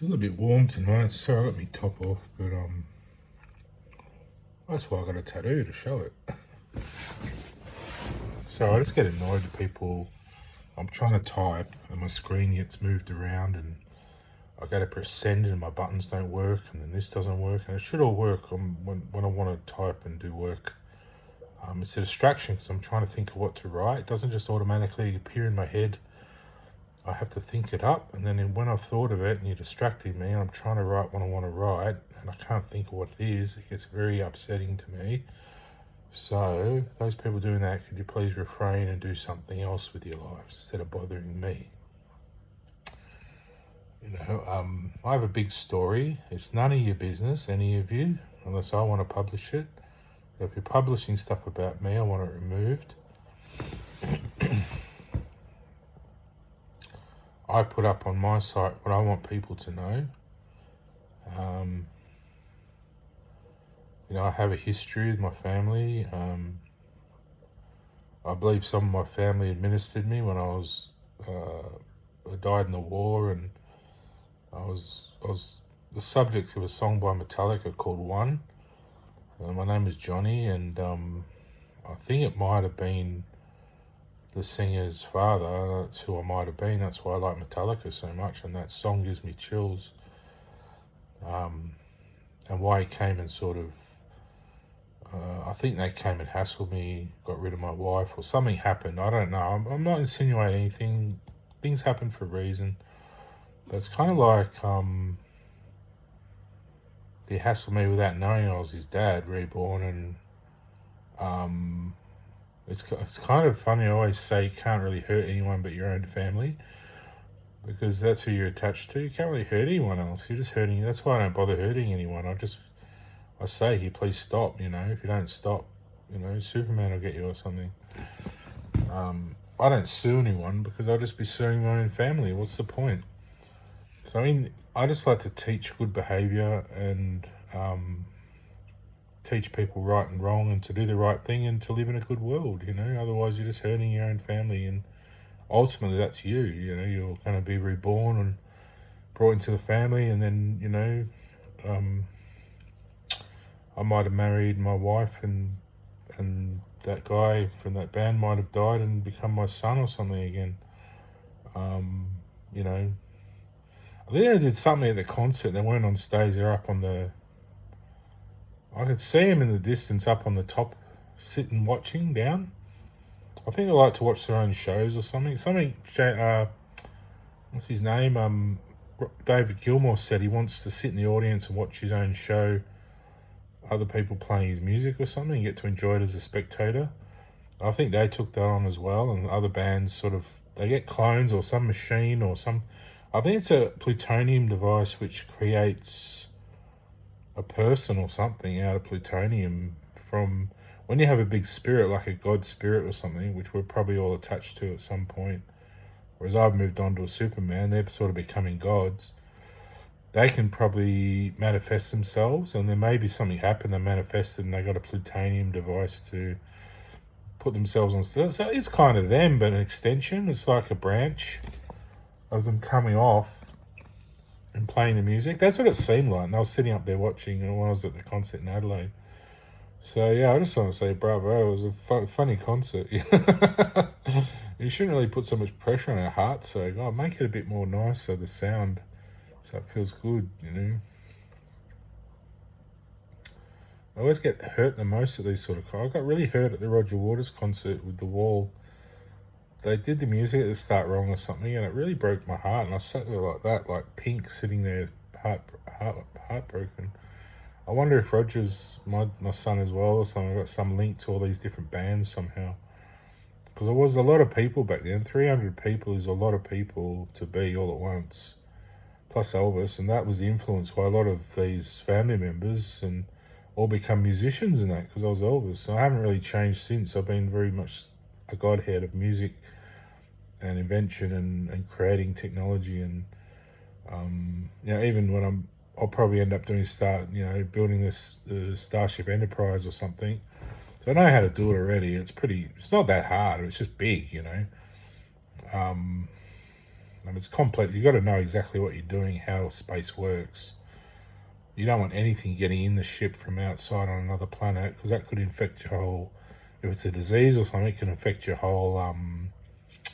It's a little bit warm tonight, so I let me top off, but that's why I got a tattoo to show it. So I just get annoyed at people. I'm trying to type and my screen gets moved around and I go to press send and my buttons don't work and then this doesn't work, and it should all work when I want to type and do work. It's a distraction because I'm trying to think of what to write. It doesn't just automatically appear in my head. I have to think it up, and then when I've thought of it and you're distracting me and I'm trying to write what I want to write and I can't think of what it is, it gets very upsetting to me. So those people doing that, could you please refrain and do something else with your lives instead of bothering me? I have a big story. It's none of your business, any of you, unless I want to publish it. If you're publishing stuff about me, I want it removed. I put up on my site what I want people to know. I have a history with my family. I believe some of my family administered me when I died in the war, and I was the subject of a song by Metallica called One. My name is Johnny, and I think it might have been the singer's father. That's who I might have been. That's why I like Metallica so much, and that song gives me chills. And why he came and sort of, I think they came and hassled me, got rid of my wife, or something happened. I don't know. I'm not insinuating anything. Things happen for a reason. But it's kind of like he hassled me without knowing I was his dad, reborn, and it's kind of funny. I always say you can't really hurt anyone but your own family, because that's who you're attached to. You can't really hurt anyone else. You're just hurting. That's why I don't bother hurting anyone. I say here, please stop. If you don't stop, Superman will get you or something. I don't sue anyone because I'll just be suing my own family. What's the point? So I just like to teach good behaviour and teach people right and wrong and to do the right thing and to live in a good world. Otherwise you're just hurting your own family, and ultimately that's you. You're going to be reborn and brought into the family, and then I might have married my wife, and that guy from that band might have died and become my son or something again. I think they did something at the concert. They weren't on stage. They're up on the... I could see him in the distance up on the top, sitting watching down. I think they like to watch their own shows or something. What's his name? David Gilmour said he wants to sit in the audience and watch his own show, other people playing his music or something, and get to enjoy it as a spectator. I think they took that on as well, and other bands they get clones or some machine or some... I think it's a plutonium device which creates a person or something out of plutonium from... When you have a big spirit, like a god spirit or something, which we're probably all attached to at some point, whereas I've moved on to a Superman, they're sort of becoming gods. They can probably manifest themselves, and there may be something happened, they manifested and they got a plutonium device to put themselves on. So it's kind of them, but an extension. It's like a branch of them coming off and playing the music. That's what it seemed like. And I was sitting up there watching when I was at the concert in Adelaide. So yeah, I just want to say bravo. It was a funny concert. You shouldn't really put so much pressure on our hearts. So make it a bit more nicer, the sound, so it feels good. I always get hurt the most at these sort of... I got really hurt at the Roger Waters concert with The Wall. They did the music at the start wrong or something, and it really broke my heart. And I sat there like that, like Pink, sitting there heartbroken. I wonder if Roger's my son as well or something. I've got some link to all these different bands somehow. Because there was a lot of people back then. 300 people is a lot of people to be all at once. Plus Elvis, and that was the influence why a lot of these family members and all become musicians and that, because I was Elvis. So I haven't really changed since. I've been very much a godhead of music and invention and creating technology, and even when I'll probably end up building this Starship Enterprise or something. So I know how to do it already. It's not that hard. It's just big, I It's complex. You got to know exactly what you're doing, how space works. You don't want anything getting in the ship from outside on another planet, because that could infect your whole. If it's a disease or something, it can affect your whole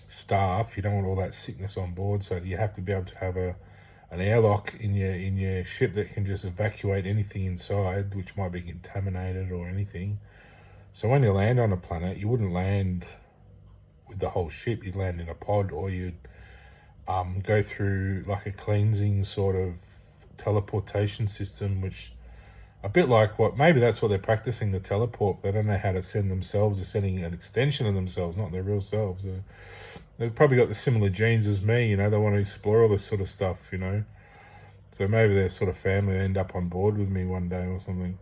staff. You don't want all that sickness on board, so you have to be able to have an airlock in your ship that can just evacuate anything inside, which might be contaminated or anything. So when you land on a planet, you wouldn't land with the whole ship. You'd land in a pod, or you'd go through like a cleansing sort of teleportation system, which a bit like what maybe that's what they're practicing, the teleport. They don't know how to send themselves. They're sending an extension of themselves, not their real selves. They've probably got the similar genes as me, you know. They want to explore all this sort of stuff, you know. So maybe their sort of family end up on board with me one day or something.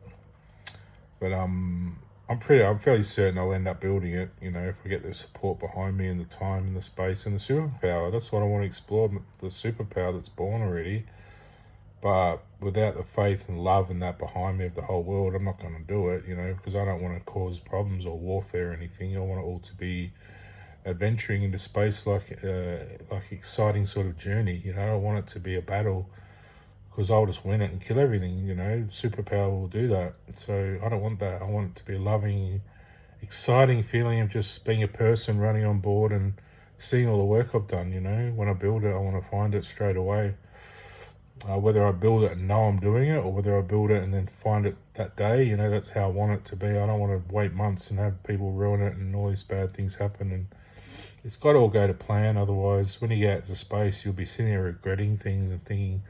But I'm fairly certain I'll end up building it, you know, if I get the support behind me and the time and the space and the superpower. That's what I want to explore, the superpower that's born already. But without the faith and love and that behind me of the whole world, I'm not going to do it, you know, because I don't want to cause problems or warfare or anything. I want it all to be adventuring into space, like exciting sort of journey. You know, I don't want it to be a battle, because I'll just win it and kill everything. You know, superpower will do that. So I don't want that. I want it to be a loving, exciting feeling of just being a person running on board and seeing all the work I've done. You know, when I build it, I want to find it straight away. Whether I build it and know I'm doing it, or whether I build it and then find it that day, you know, that's how I want it to be. I don't want to wait months and have people ruin it and all these bad things happen. And it's got to all go to plan. Otherwise, when you get out to space, you'll be sitting there regretting things and thinking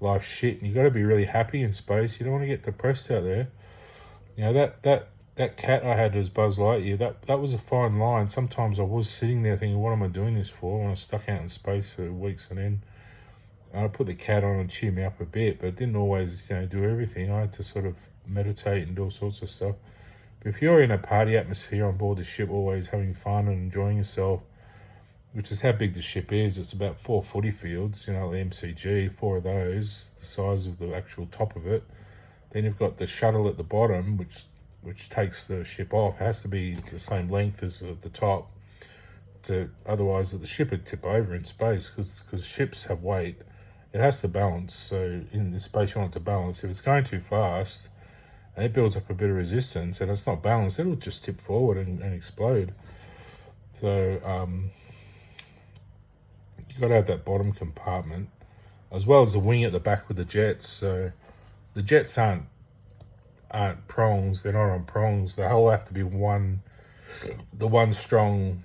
life's shit. And you got to be really happy in space. You don't want to get depressed out there. You know, that cat I had was Buzz Lightyear. That was a fine line. Sometimes I was sitting there thinking, what am I doing this for? When I was stuck out in space for weeks and then I put the cat on and cheer me up a bit, but it didn't always, you know, do everything. I had to sort of meditate and do all sorts of stuff. But if you're in a party atmosphere on board the ship, always having fun and enjoying yourself, which is how big the ship is, it's about 4 footy fields, you know, the MCG, 4 of those, the size of the actual top of it. Then you've got the shuttle at the bottom, which takes the ship off. It has to be the same length as the top, otherwise the ship would tip over in space, because ships have weight. It has to balance. So in space, you want it to balance. If it's going too fast and it builds up a bit of resistance and it's not balanced, it'll just tip forward and explode. So you got to have that bottom compartment as well as the wing at the back with the jets. So the jets aren't prongs. They're not on prongs. They all have to be one strong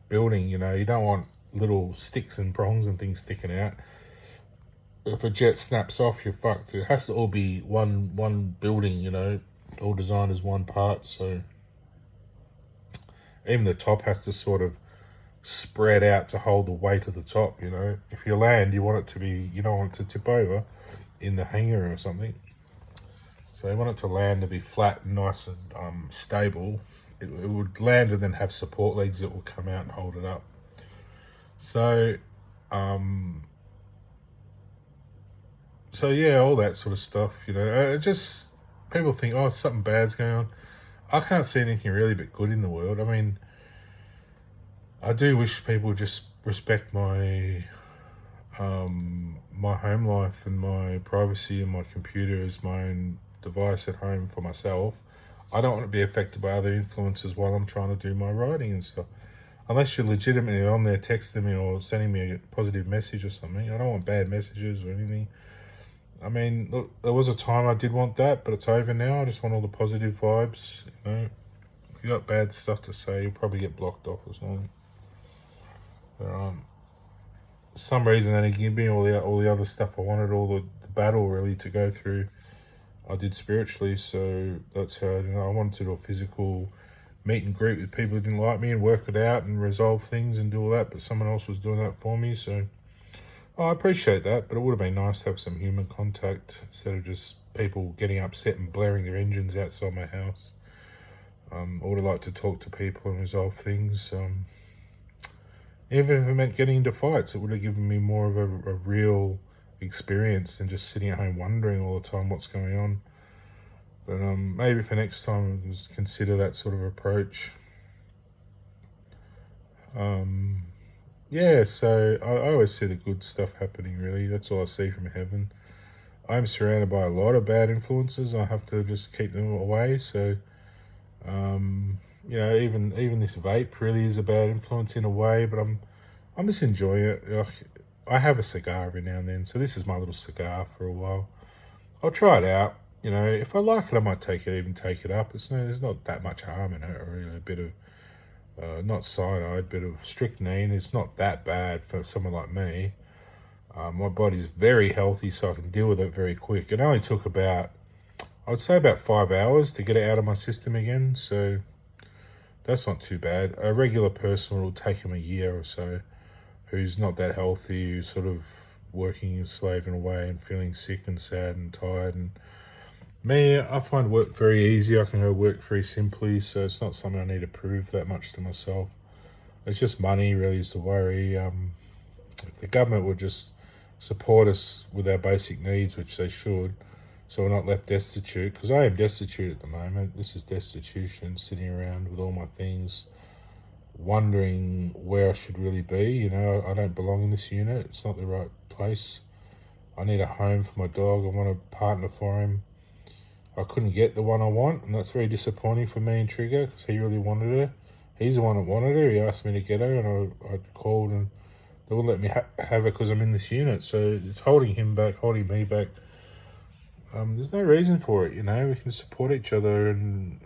building. You know, you don't want little sticks and prongs and things sticking out. If a jet snaps off, you're fucked. It has to all be one building, you know, all designed as one part. So even the top has to sort of spread out to hold the weight of the top, you know. If you land, you want it to be, you don't want it to tip over in the hangar or something. So you want it to land to be flat and nice and stable. It would land and then have support legs that will come out and hold it up. So yeah, all that sort of stuff, you know. Just people think, oh, something bad's going on. I can't see anything really but good in the world. I mean, I do wish people would just respect my my home life and my privacy, and my computer as my own device at home for myself. I don't want to be affected by other influences while I'm trying to do my writing and stuff. Unless you're legitimately on there texting me or sending me a positive message or something. I don't want bad messages or anything. I mean, look, there was a time I did want that, but it's over now. I just want all the positive vibes. You know, if you got bad stuff to say, you'll probably get blocked off or something. But for some reason, then it gave me all the other stuff I wanted, all the battle really to go through. I did spiritually, so that's how, you know, I wanted to do a physical meet and greet with people who didn't like me and work it out and resolve things and do all that, but someone else was doing that for me, so I appreciate that, but it would have been nice to have some human contact instead of just people getting upset and blaring their engines outside my house. I would have liked to talk to people and resolve things. Even if it meant getting into fights, it would have given me more of a real experience than just sitting at home wondering all the time what's going on. But maybe for next time, just consider that sort of approach. Yeah, so I always see the good stuff happening, really. That's all I see from heaven. I'm surrounded by a lot of bad influences. I have to just keep them away. So, um, even this vape really is a bad influence in a way, but I'm just enjoying it. I have a cigar every now and then, so this is my little cigar for a while. I'll try it out. If I like it, I might take it up. There's not that much harm in it. Really, a bit of not cyanide, bit of strychnine. It's not that bad for someone like me. My body's very healthy, so I can deal with it very quick. It only took I would say about 5 hours to get it out of my system again. So that's not too bad. A regular person will take him a year or so, who's not that healthy, who's sort of working and slaving away and feeling sick and sad and tired. And me, I find work very easy. I can go work very simply, so it's not something I need to prove that much to myself. It's just money, really, is the worry. If the government would just support us with our basic needs, which they should, so we're not left destitute, because I am destitute at the moment. This is destitution, sitting around with all my things, wondering where I should really be. I don't belong in this unit. It's not the right place. I need a home for my dog. I want a partner for him. I couldn't get the one I want, and that's very disappointing for me and Trigger, because he really wanted her. He's the one that wanted her. He asked me to get her, and I called, and they wouldn't let me have her because I'm in this unit. So it's holding him back, holding me back. There's no reason for it. We can support each other, and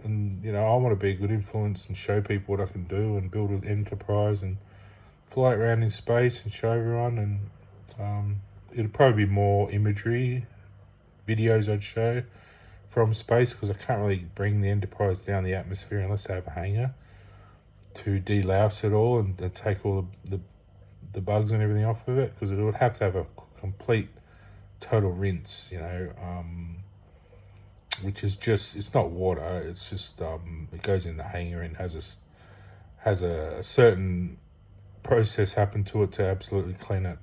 I want to be a good influence and show people what I can do and build an enterprise and fly around in space and show everyone. And it'll probably be more imagery, videos I'd show from space, because I can't really bring the Enterprise down the atmosphere unless I have a hangar to delouse it all and take all the bugs and everything off of it, because it would have to have a complete total rinse, which is just, it's not water, it's just it goes in the hangar and has a certain process happen to it to absolutely clean it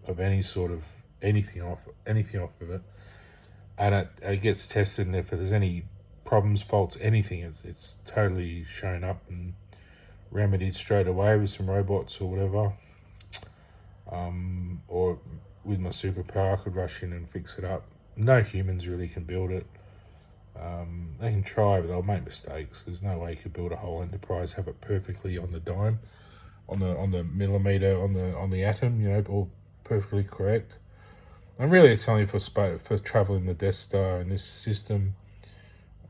of any sort of anything off of it, and it gets tested, and if there's any problems, faults, anything, it's totally shown up and remedied straight away with some robots or whatever. Or with my superpower, I could rush in and fix it up. No humans really can build it. They can try, but they'll make mistakes. There's no way you could build a whole enterprise, have it perfectly on the dime, on the millimeter, on the atom, all perfectly correct. And really, it's only for traveling the Death Star in this system.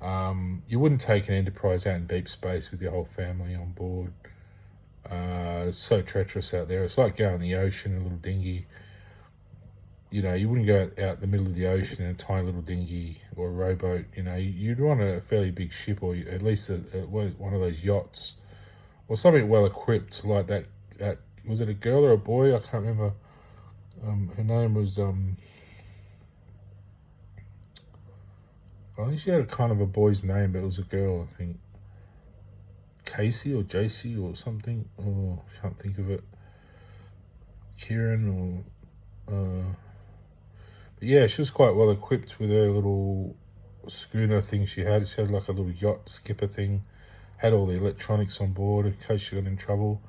You wouldn't take an enterprise out in deep space with your whole family on board. It's so treacherous out there. It's like going in the ocean in a little dinghy. You wouldn't go out the middle of the ocean in a tiny little dinghy or a rowboat. You'd want a fairly big ship, or at least one of those yachts, or something well equipped like that. Was it a girl or a boy? I can't remember. Her name was I think she had a kind of a boy's name, but it was a girl. I think Casey or JC or something. Oh, I can't think of it. Kieran or. But yeah, she was quite well equipped with her little schooner thing she had. She had like a little yacht skipper thing. Had all the electronics on board in case she got in trouble.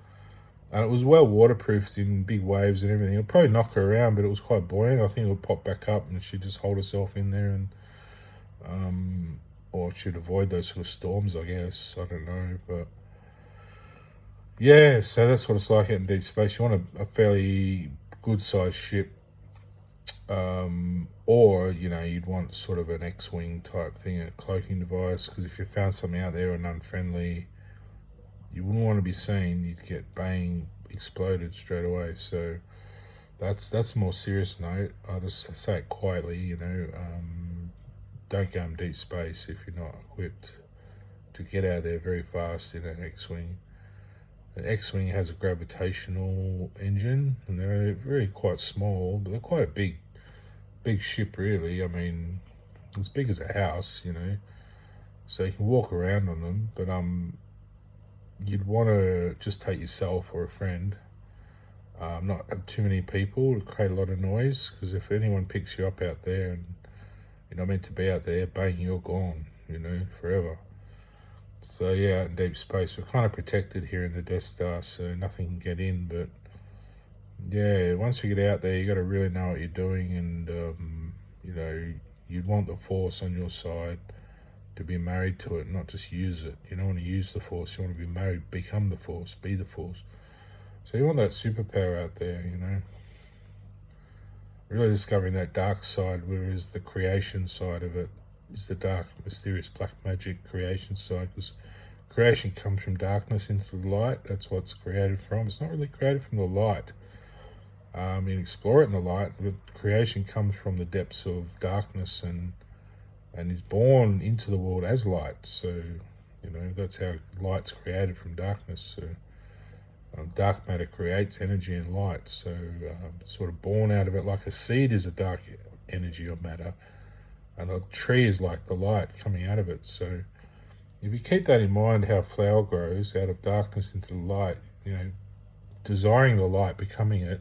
And it was well waterproofed in big waves and everything. It would probably knock her around, but it was quite buoyant. I think it would pop back up and she'd just hold herself in there, and or she'd avoid those sort of storms, I guess. I don't know, but yeah, so that's what it's like out in deep space. You want a fairly good sized ship, or you'd want sort of an X-wing type thing, a cloaking device, because if you found something out there and unfriendly, you wouldn't want to be seen. You'd get bang exploded straight away. So that's a more serious note. I'll just say it quietly. Don't go in deep space if you're not equipped to get out there very fast in an X-wing. An X-wing has a gravitational engine, and they're very quite small, but they're quite a big ship, really. I mean, as big as a house, so you can walk around on them, but you'd want to just take yourself or a friend, not have too many people to create a lot of noise, because if anyone picks you up out there and you're not meant to be out there, bang, you're gone, forever. So yeah, out in deep space, we're kind of protected here in the Death Star, so nothing can get in, but yeah, once you get out there, you got to really know what you're doing, and you know, you'd want the force on your side to be married to it, not just use it. You don't want to use the force. You want to be married, become the force, be the force. So you want that superpower out there, you know. Really discovering that dark side, whereas the creation side of it is the dark, mysterious, black magic creation side. Because creation comes from darkness into the light. That's what's created from. It's not really created from the light. You can explore it in the light, but creation comes from the depths of darkness and is born into the world as light. So, you know, that's how light's created from darkness. So, dark matter creates energy and light. So, it's sort of born out of it, like a seed is a dark energy or matter, and a tree is like the light coming out of it. So, if you keep that in mind, how a flower grows out of darkness into the light, you know, desiring the light, becoming it,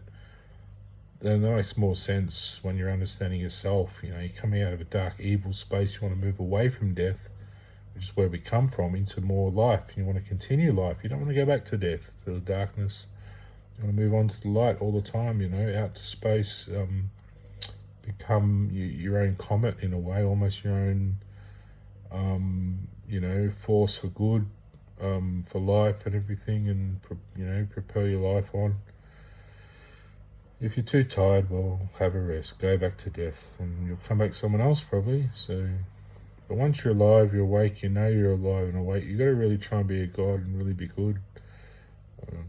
then that makes more sense when you're understanding yourself. You know, you're coming out of a dark, evil space. You want to move away from death, which is where we come from, into more life. You want to continue life. You don't want to go back to death, to the darkness. You want to move on to the light all the time, you know, out to space, become your own comet in a way, almost your own, you know, force for good, for life and everything, and, you know, propel your life on. If you're too tired, well, have a rest. Go back to death, and you'll come back someone else probably. So, but once you're alive, you're awake. You know you're alive and awake. You got to really try and be a god and really be good. Um,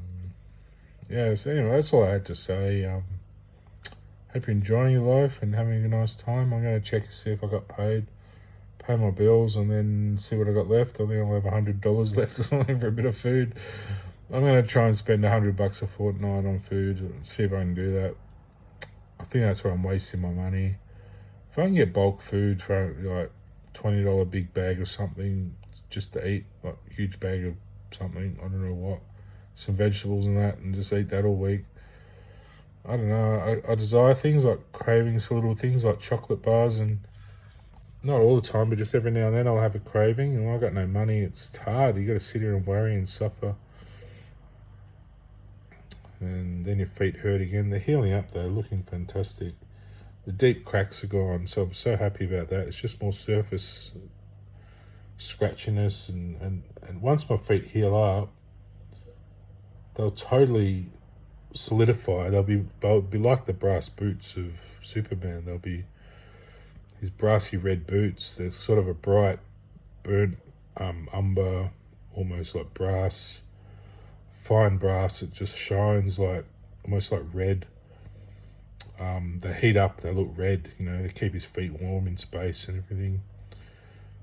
yeah. So anyway, that's all I had to say. Hope you're enjoying your life and having a nice time. I'm going to check to see if I got paid, pay my bills, and then see what I got left. I think I'll have $100 left or something for a bit of food. I'm going to try and spend $100 a fortnight on food. See if I can do that. I think that's where I'm wasting my money. If I can get bulk food for like $20 big bag or something just to eat, like a huge bag of something, I don't know what, some vegetables and that, and just eat that all week. I don't know. I desire things like cravings for little things like chocolate bars, and not all the time, but just every now and then I'll have a craving. And when I've got no money, it's hard. You got to sit here and worry and suffer. And then your feet hurt again. They're healing up though, looking fantastic. The deep cracks are gone, so I'm so happy about that. It's just more surface scratchiness, and once my feet heal up, they'll totally solidify. They'll be like the brass boots of Superman. They'll be these brassy red boots. They're sort of a bright burnt umber, almost like brass, fine brass. It just shines like almost like red. They heat up, they look red, you know, they keep his feet warm in space and everything.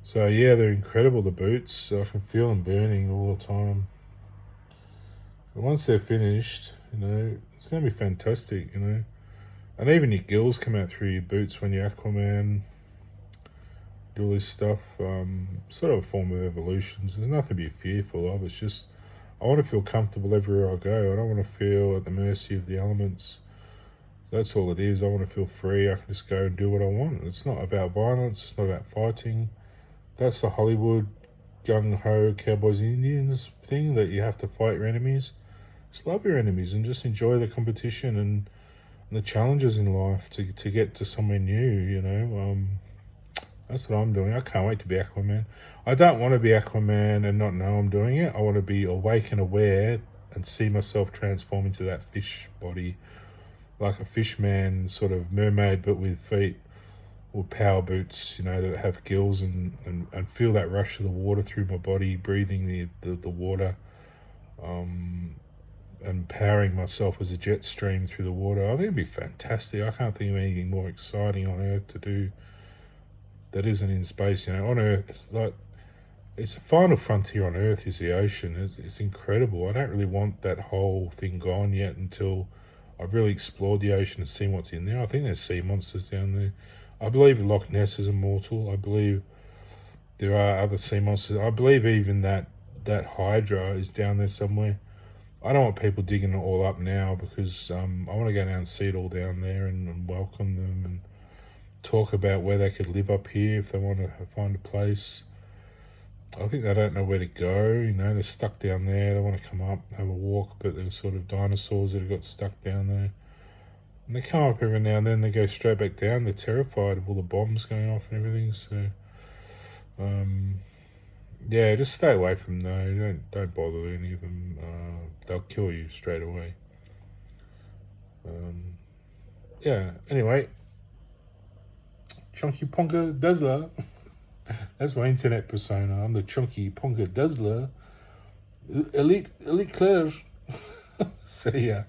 So yeah, they're incredible, the boots. I can feel them burning all the time. But once they're finished, you know, it's going to be fantastic, you know. And even your gills come out through your boots when you're Aquaman, do all this stuff. Sort of a form of evolution. So there's nothing to be fearful of. It's just, I want to feel comfortable everywhere I go. I don't want to feel at the mercy of the elements. That's all it is. I want to feel free. I can just go and do what I want. It's not about violence. It's not about fighting. That's the Hollywood gung-ho cowboys and Indians thing, that you have to fight your enemies. Just love your enemies and just enjoy the competition and the challenges in life to get to somewhere new, you know. That's what I'm doing. I can't wait to be Aquaman. I don't want to be Aquaman and not know I'm doing it. I want to be awake and aware and see myself transform into that fish body, like a fishman, sort of mermaid, but with feet or power boots, you know, that have gills, and feel that rush of the water through my body, breathing the water, and powering myself as a jet stream through the water. I think it'd be fantastic. I can't think of anything more exciting on Earth to do that isn't in space. You know, on Earth, it's the final frontier on Earth is the ocean. It's incredible. I don't really want that whole thing gone yet until I've really explored the ocean and seen what's in there. I think there's sea monsters down there. I believe Loch Ness is immortal. I believe there are other sea monsters. I believe even that Hydra is down there somewhere. I don't want people digging it all up now, because I want to go down and see it all down there, and welcome them and talk about where they could live up here if they want to find a place. I think they don't know where to go, you know, they're stuck down there. They want to come up, have a walk, but they're sort of dinosaurs that have got stuck down there. And they come up every now and then. They go straight back down. They're terrified of all the bombs going off and everything. So, yeah, just stay away from them. Don't bother any of them. They'll kill you straight away. Yeah. Anyway, Chunky Ponga Dazzler. That's my internet persona. I'm the Chunky Ponga Dazzler. Elite Claire. See ya.